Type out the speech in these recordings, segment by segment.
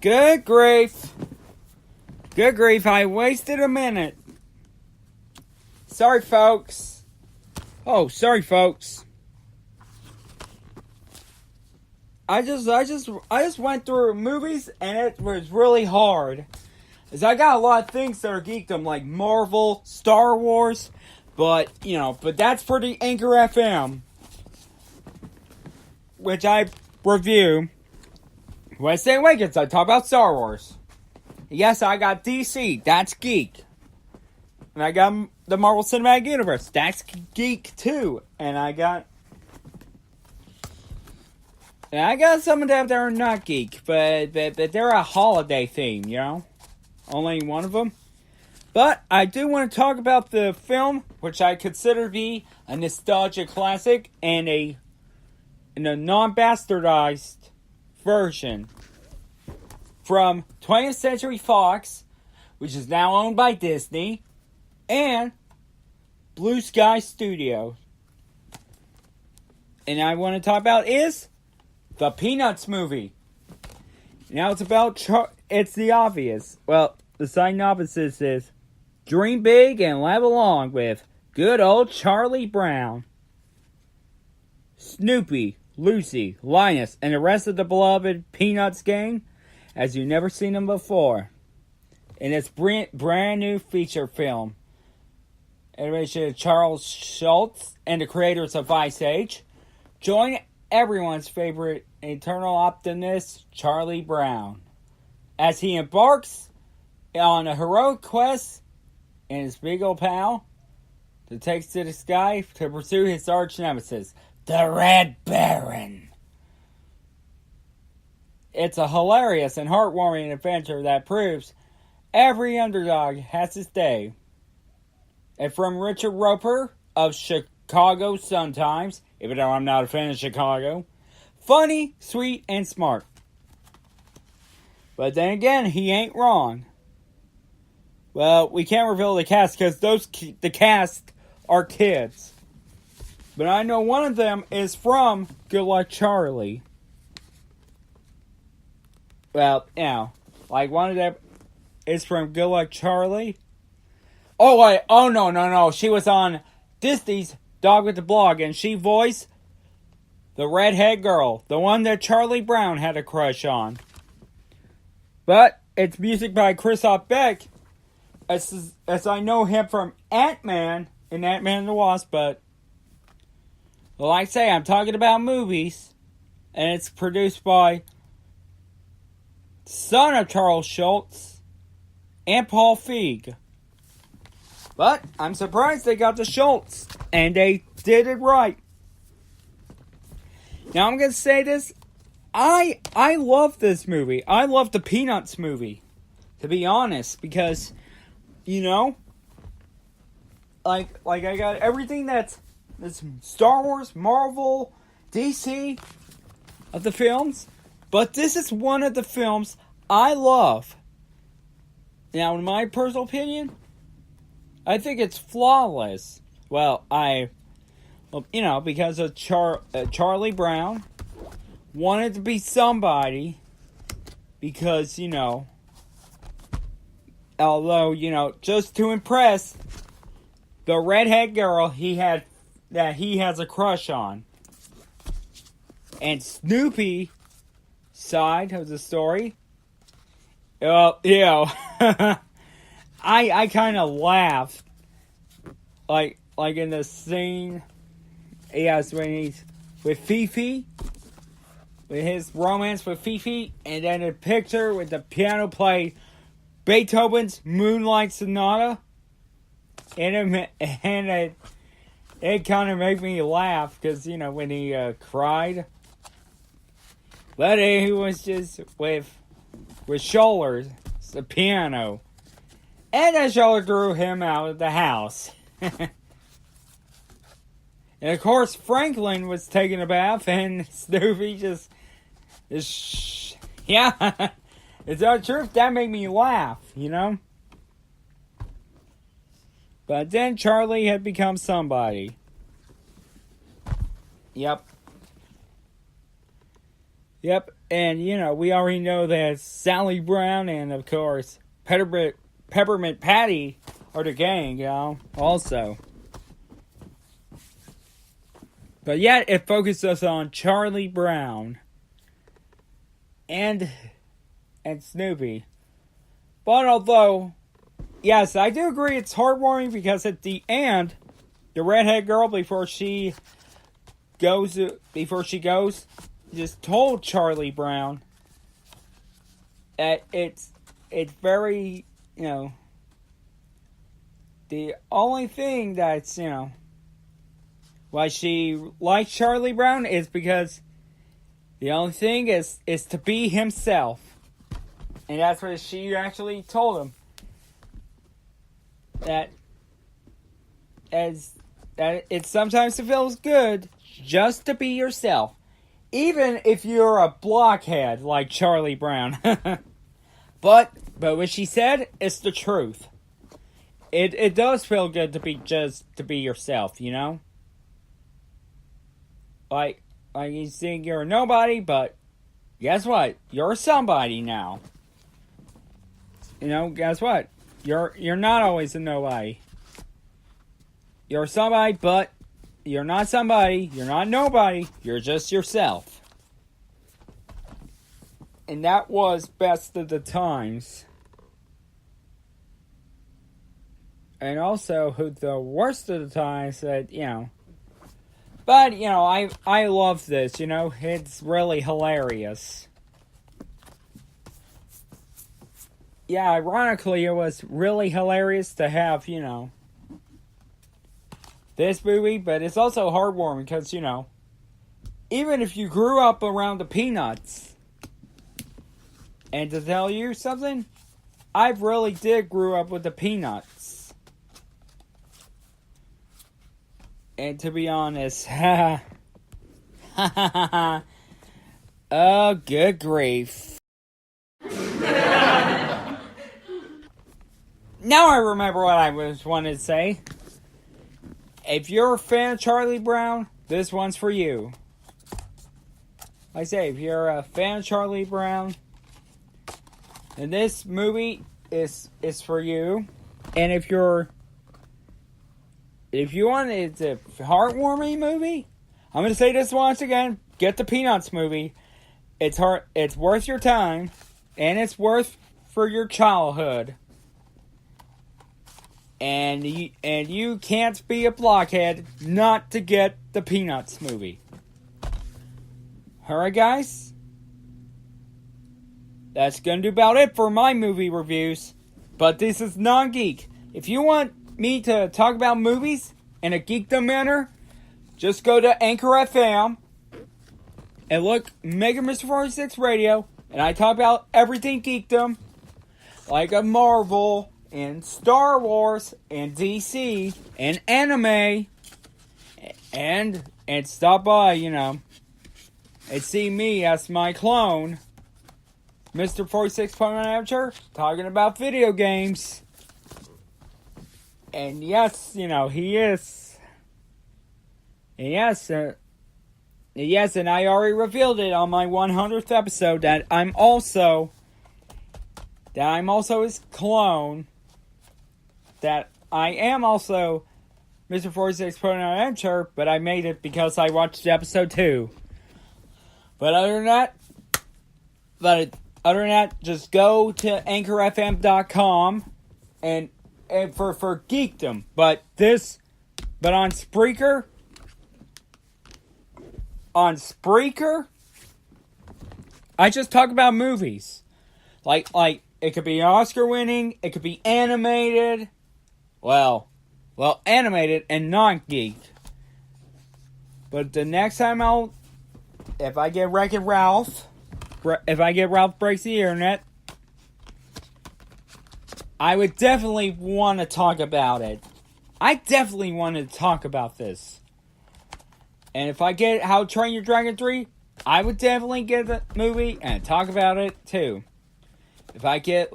Good grief. Good grief, I wasted a minute. Sorry, folks. Sorry, folks. I just went through movies and it was really hard. As I got a lot of things that are geekdom, like Marvel, Star Wars, but that's for the Anchor FM, which I review. Wednesday Awakens, I talk about Star Wars. Yes, I got DC, that's geek. And I got the Marvel Cinematic Universe, that's geek too. And I got some of them that are not geek, but they're a holiday theme, Only one of them. But I do want to talk about the film, which I consider to be a nostalgia classic and a non-bastardized version from 20th Century Fox, which is now owned by Disney, and Blue Sky Studios. And I want to talk about is the Peanuts movie. Now it's about it's the obvious. Well, the synopsis is dream big and laugh along with good old Charlie Brown. Snoopy, Lucy, Linus, and the rest of the beloved Peanuts gang as you've never seen them before. In this brand new feature film. Animation of Charles Schultz and the creators of Ice Age. Join everyone's favorite eternal optimist, Charlie Brown, as he embarks on a heroic quest in his big old pal that takes to the sky to pursue his arch nemesis, the Red Baron. It's a hilarious and heartwarming adventure that proves every underdog has his day. And from Richard Roper of Chicago Sun-Times, even though I'm not a fan of Chicago, funny, sweet, and smart. But then again, he ain't wrong. Well, we can't reveal the cast because the cast are kids. But I know one of them is from Good Luck Charlie. Well, one of them is from Good Luck Charlie. Oh, wait. Oh, no. She was on Disney's Dog with the Blog, and she voiced the redhead girl, the one that Charlie Brown had a crush on. But it's music by Christoph Beck, as I know him from Ant-Man and Ant-Man and the Wasp, but like I say, I'm talking about movies, and it's produced by son of Charles Schultz and Paul Feig. But I'm surprised they got the Schultz, and they did it right. Now I'm going to say this. I love this movie. I love the Peanuts movie, to be honest, because, like I got everything that's Star Wars, Marvel, DC of the films, but this is one of the films I love. Now, in my personal opinion, I think it's flawless. Well, because of Charlie Brown wanted to be somebody because, although, just to impress the redhead girl he has a crush on. And Snoopy side of the story, I kind of laughed, like in the scene, yes, when he's with Fifi, with his romance with Fifi, and then a picture with the piano play Beethoven's Moonlight Sonata, and it kind of made me laugh, because, when he cried, but he was just with Scholler, the piano. And then Scholler threw him out of the house. And of course, Franklin was taking a bath, and Snoopy just yeah. It's not true if that made me laugh, But then Charlie had become somebody. Yep. Yep, and we already know that Sally Brown and of course Peppermint Patty are the gang, also. But yet it focuses on Charlie Brown and Snoopy. But although, yes, I do agree it's heartwarming because at the end, the redhead girl before she goes, just told Charlie Brown that it's very, the only thing that's, why she likes Charlie Brown is because the only thing is to be himself. And that's what she actually told him. That it sometimes feels good just to be yourself. Even if you're a blockhead like Charlie Brown. But what she said is the truth. It does feel good to be yourself, Like you think you're a nobody, but guess what? You're somebody now. Guess what? You're not always a nobody. You're somebody, but you're not somebody. You're not nobody. You're just yourself. And that was best of the times. And also, the worst of the times that, But, I love this, It's really hilarious. Yeah, ironically, it was really hilarious to have, this movie, but it's also heartwarming because, even if you grew up around the Peanuts, and to tell you something, I really did grow up with the Peanuts. And to be honest, oh, good grief. Now I remember what I wanted to say. If you're a fan of Charlie Brown, this one's for you. Like I say, if you're a fan of Charlie Brown, then this movie is for you. And if you want it's a heartwarming movie, I'm gonna say this once again: get the Peanuts movie. It's worth your time, and it's worth for your childhood. And you can't be a blockhead not to get the Peanuts movie. Alright, guys? That's gonna do about it for my movie reviews. But this is non-geek. If you want me to talk about movies in a geekdom manner, just go to Anchor FM and look Mega Mr. 46 Radio, and I talk about everything geekdom, like a Marvel, and Star Wars, and DC, and anime, and stop by, and see me as my clone, Mr. 46 Pokemon Amateur, talking about video games. And yes, he is. And yes, and I already revealed it on my 100th episode that I'm also his clone. That I am also Mr. 46 Pokemon Amateur, but I made it because I watched episode 2. But other than that, just go to anchorfm.com and for geekdom. But on Spreaker, I just talk about movies. Like it could be Oscar winning, it could be animated. Well, animated and non-geek. But the next time if I get Wreck-It Ralph, if I get Ralph Breaks the Internet, I would definitely want to talk about it. I definitely want to talk about this. And if I get How to Train Your Dragon 3, I would definitely get the movie and talk about it too. If I get,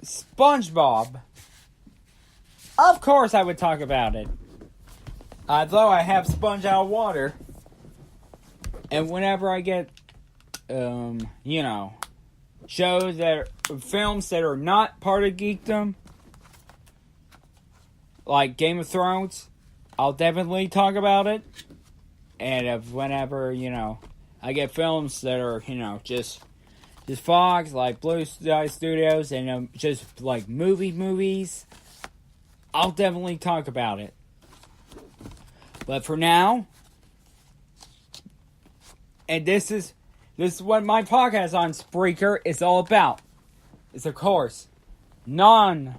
SpongeBob, of course I would talk about it. Though I have Sponge Out of Water. And whenever I get, shows that are, films that are not part of geekdom, like Game of Thrones, I'll definitely talk about it. And whenever, I get films that are, just Fox, like Blue Sky Studios, and just like movies, I'll definitely talk about it. But for now, and this is what my podcast on Spreaker is all about. It's, of course, non-geek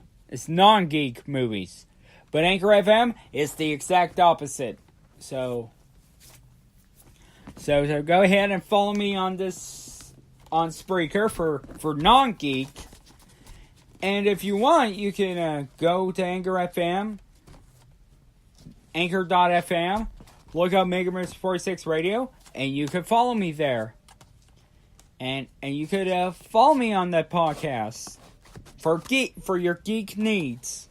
movies. But Anchor FM is the exact opposite. So go ahead and follow me on Spreaker for non-geek. And if you want, you can go to Anchor FM, anchor.fm, look up Megamerce 46 Radio, and you can follow me there. And you could follow me on that podcast for your geek needs.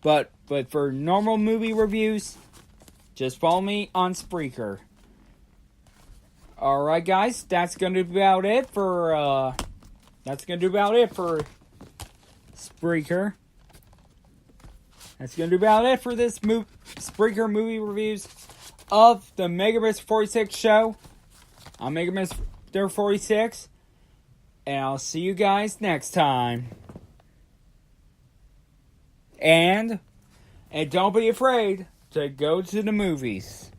But for normal movie reviews, just follow me on Spreaker. Alright guys, that's gonna be about it for Spreaker. That's gonna be about it for this Spreaker movie reviews of the Megamerce 46 show. I'm Megamerce 46, and I'll see you guys next time. And don't be afraid to go to the movies.